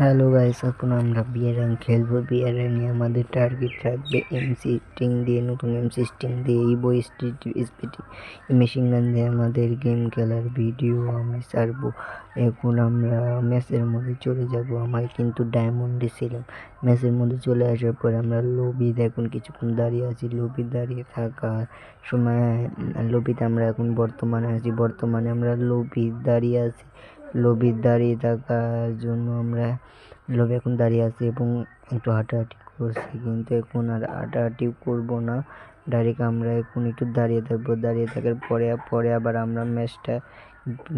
Hello guys, এখন আমরা বিয়ারাং খেলবো। বিয়ারাংয়ে আমাদের টার্গেট থাকবে এমসি স্টিং দিয়ে, নতুন এমসি স্টিং দিয়ে ইবো স্পিটি মেশিন গান দিয়ে আমাদের গেম খেলার ভিডিও আমি ছাড়বো। এখন আমরা ম্যাচের মধ্যে চলে যাব। আমার কিন্তু ডায়মন্ডে ছিলাম। ম্যাচের মধ্যে চলে আসার পরে আমরা লবিতে এখন কিছুক্ষণ দাঁড়িয়ে আছি। লবি দাঁড়িয়ে থাকার সময় লবিতে আমরা এখন বর্তমানে আমরা লবি দাঁড়িয়ে আছি। লবি দাঁড়িয়ে থাকার জন্য আমরা লবি এখন দাঁড়িয়ে আছি এবং একটু হাঁটাহাঁটি করছি, কিন্তু এখন আর হাঁটাহাঁটি করবো না, ডাইরেক্ট আমরা এখন একটু দাঁড়িয়ে থাকবো। দাঁড়িয়ে থাকার পরে আবার আমরা ম্যাচটা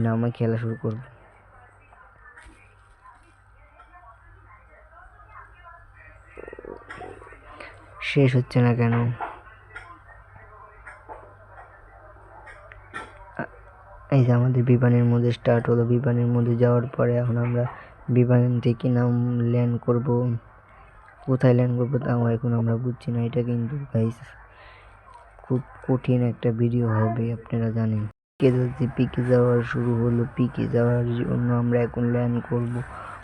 নামে খেলা শুরু করব। শেষ হচ্ছে না কেন? এই যে আমাদের বিমানের মধ্যে স্টার্ট হলো। বিমানের মধ্যে যাওয়ার পরে এখন আমরা বিমান থেকে ল্যান্ড করব। কোথায় ল্যান্ড করবো তাও এখন আমরা বুঝছি না। এটা কিন্তু গাইস খুব কঠিন একটা ভিডিও হবে, আপনারা জানেন। পিকে যাওয়া শুরু হলো। পিকে যাওয়ার জন্য আমরা এখন ল্যান্ড করব।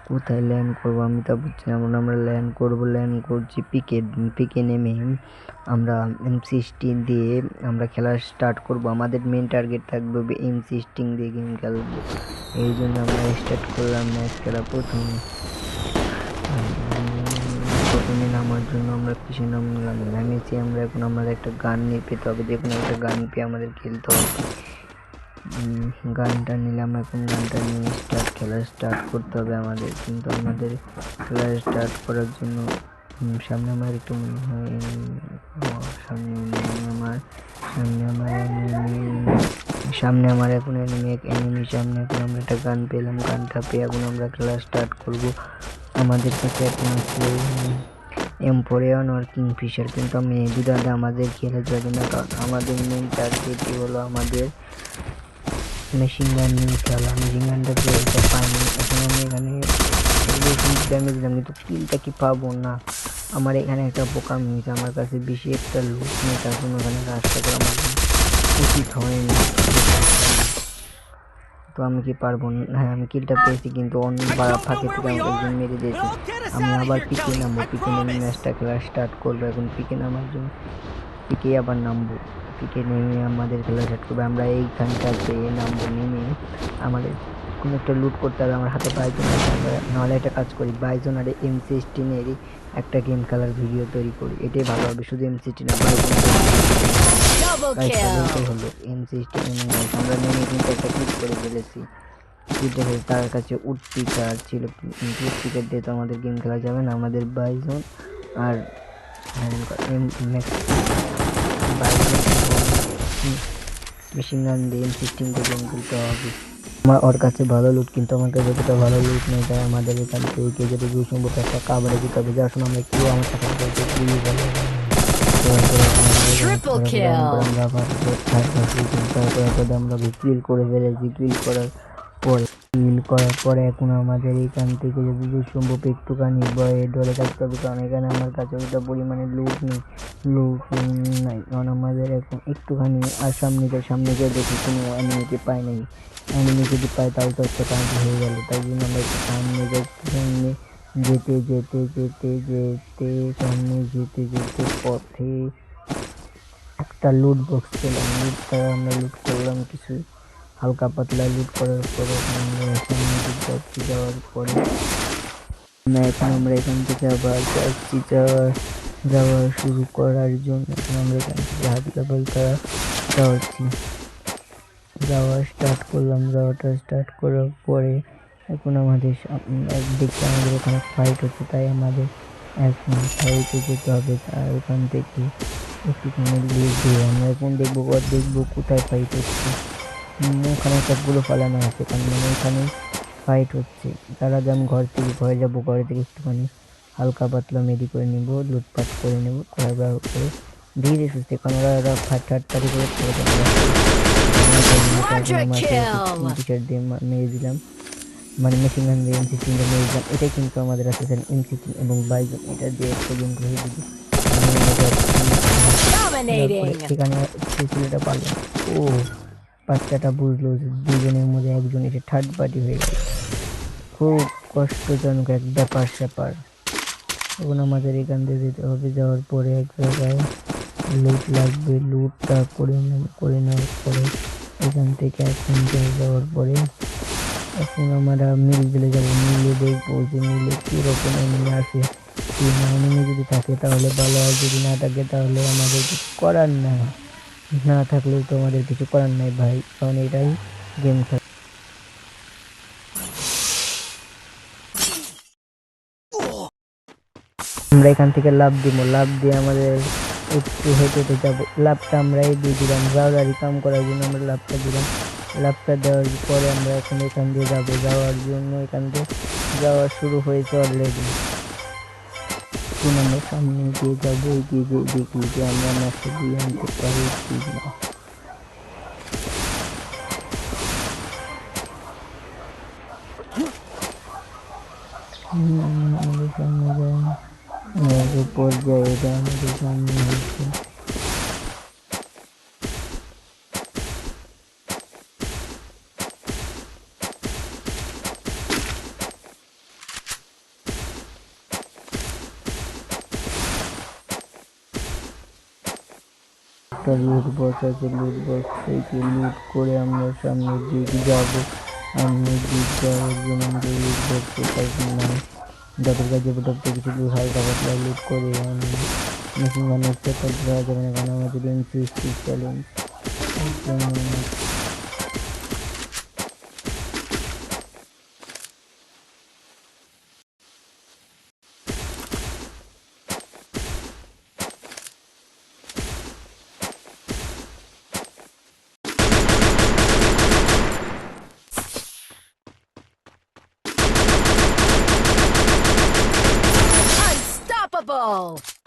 কোথায় ল্যান্ড করব আমি তা বুঝছি না। আমরা ল্যান্ড করছি পিকে নেমে আমরা M16 দিয়ে আমরা খেলা স্টার্ট করব। আমাদের মেন টার্গেট থাকবে M16 দিয়ে গেম খেলবো। এই জন্য আমরা স্টার্ট করলাম ম্যাচ খেলা। প্রথমে নামার জন্য আমরা কিসে নামিয়েছি আমরা। এখন আমাদের একটা গান নিয়ে পেতে হবে, যে কোনো একটা গান পেয়ে আমাদের খেলতে হবে। গানটা নিলাম। এখন গানটা নিয়ে খেলা স্টার্ট করতে হবে আমাদের। কিন্তু আমাদের খেলা স্টার্ট করার জন্য সামনে আমার একটু মনে হয় সামনে আমার এখন এনিমি সামনে। এখন আমরা একটা গান পেলাম। গানটা পেয়ে এখন আমরা খেলা স্টার্ট করব। আমাদের কাছে এখন আছে M4A1 আর কিংফিশার, কিন্তু আমি এই দুটাতে আমাদের খেলা যাবে না, কারণ আমাদের মেন টার্গেটই হলো আমাদের মেশিন গান নিয়ে খেলা। মেশিন গানটা পেয়ে পাইনি। এখন আমি এখানে ড্যামেজ দিলাম, কিন্তু কিলটা কি পাবো না। আমার এখানে একটা বোকামি হয়েছে, আমার কাছে বেশি একটা লুট নেই, তার জন্য ওখানে রাস্তা করা আমার উচিত হয়নি। তো আমি কি পারবো না? হ্যাঁ, আমি কিলটা পেয়েছি, কিন্তু অন্য ফাঁকে থেকে আমাকে একজন মেরে দিয়েছে। আমি আবার পিকে নামবো। পিকে নেমে ম্যাচটা খেলা স্টার্ট করবো। এখন পিকে নামার জন্য পিকে আবার নামবো। পিকে নেমে আমাদের খেলা স্টার্ট করবো। আমরা এইখানটাতে নামবো। নেমে আমাদের কোনো একটা লুট করতে হবে। আমার হাতে বাইজন আছে, আমরা নাহলে একটা কাজ করি, বাইজন আর M16 একটা গেম খেলার ভিডিও তৈরি করি। এটাই ভালো হবে। শুধু M16 বাইজন হলো M16 আমরা নেমে কিন্তু একটা ক্লিক করে ফেলেছি। তার কাছে উডপিকার ছিল, কিন্তু উডপিকার দিয়ে তো আমাদের গেম খেলা যাবে না। আমাদের বাইজন আর মেশিন গান দিয়ে M16 দিয়ে গেম খেলতে হবে। আমার ওর কাছে ভালো লুট, কিন্তু আমার কাছে যতটা ভালো লুট নেই, তাই আমাদের এখান থেকে যদি সম্ভব একটা কাবারে দিতে হবে। যার সময় আমরা কেউ আমার কাছে আমরা ক্লিল করে ফেলেছি। ক্লিল করার পরে এখন আমাদের এখান থেকে যদি সম্ভব একটুখানি ডরে থাকতে হবে, কারণ এখানে আমার কাছে ওইটা পরিমাণে লুট নাই। কারণ আমাদের এখন একটুখানি আর সামনে গিয়ে দেখি কোনো এনিমিকে পাই নাই। এনিমি যদি পাই তাহলে তো একটা কাজ হয়ে গেল। তাই জন্য আমরা একটু সামনে যেতে পথে একটা লুট বক্স পেলাম। লুটটা আমরা লুট করলাম, কিছু হালকা পাতলা লুট করার পরে যাওয়ার পরে এখন আমরা এখান থেকে আবার যাচ্ছি যাওয়া শুরু করার জন্য। এখন আমরা এখান থেকে হালকা পাতলা যাওয়া স্টার্ট করলাম। যাওয়াটা স্টার্ট করার পরে এখন আমাদের দেখতে আমাদের ওখানে ফাইট হচ্ছে, তাই আমাদের এখন ফাইটে যেতে হবে। আর ওখান থেকে একটুখানি আমরা এখন দেখবো কোথায় ফাইট হচ্ছে। ওখানে সবগুলো ফালানো আছে, কারণ ওখানে ফাইট হচ্ছে। তার আগে আমি ঘরে যাবো। ঘরে থেকে একটুখানি হালকা পাতলা মেডি করে নিবো, লুটপাট করে নেবো করে ধীরে সুস্থে, কারণ ওরা ফাটারি করে মেরে দিলাম। মানে মেশিন গান দিয়ে M16 মেরে দিলাম। এটাই কিন্তু আমাদের আছে M16 এবং বাইজন, এটা দিয়ে একটা গেম করে দিবি। এখানে ছেলেটা পারলাম। ও বাচ্চাটা বুঝলো যে দুজনের মধ্যে একজন এটা থার্ড পার্টি হয়ে গেল। খুব কষ্টজনক এক ব্যাপার স্যাপার। এখন আমাদের এখান থেকে যেতে হবে, যাওয়ার পরে এক জায়গায় লুট লাগবে, লুটটা করে নেওয়ার পরে এখান থেকে এখন যাওয়ার পরে এখন আমরা মিল বিলে যাবো, মিলে দেখবো যে মিলে কীরকম এনিমি আছে কি না। এনিমি যদি থাকে তাহলে ভালো, আর যদি না থাকে তাহলে আমাদের কিছু করার না, না থাকলেও তো আমাদের কিছু করার নাই ভাই, কারণ এটাই গেম খেলা। আমরা এখান থেকে লাভ দিব, লাভ দিয়ে আমাদের একটু হেঁটে হেঁটে যাবো। লাভটা আমরা এই দিয়ে দিলাম, রাউরারি কাম করার জন্য আমরা লাভটা দিলাম। লাভটা দেওয়ার পরে আমরা এখন এখান দিয়ে যাবো, যাওয়ার জন্য এখান দিয়ে যাওয়া শুরু হয়েছে অলরেডি। এখন আমরা সামনে এগিয়ে যাবো, এগিয়ে গিয়ে দেখি যে আমরা ম্যাচটা দিয়ে আনতে পারি কি না। আমাদের সামনে যায়, পর্যায়ে এটা আমাদের সামনে হয়েছে। একটা লুট বক্স আছে, লুট বক্স থেকে লুট করে আমরা সামনের দিক যাবো। সামনের দিক যাওয়ার জন্য আমাদের লুট বক্সে মানে যাদের কাছে প্রোডাক্টে কিছু লুট হালকা পাতলা লুট করে আমি মেশিন গানের সেট দেওয়া যাবে না, কারণ আমাদের এমসি চ্যালেঞ্জ। Unstoppable!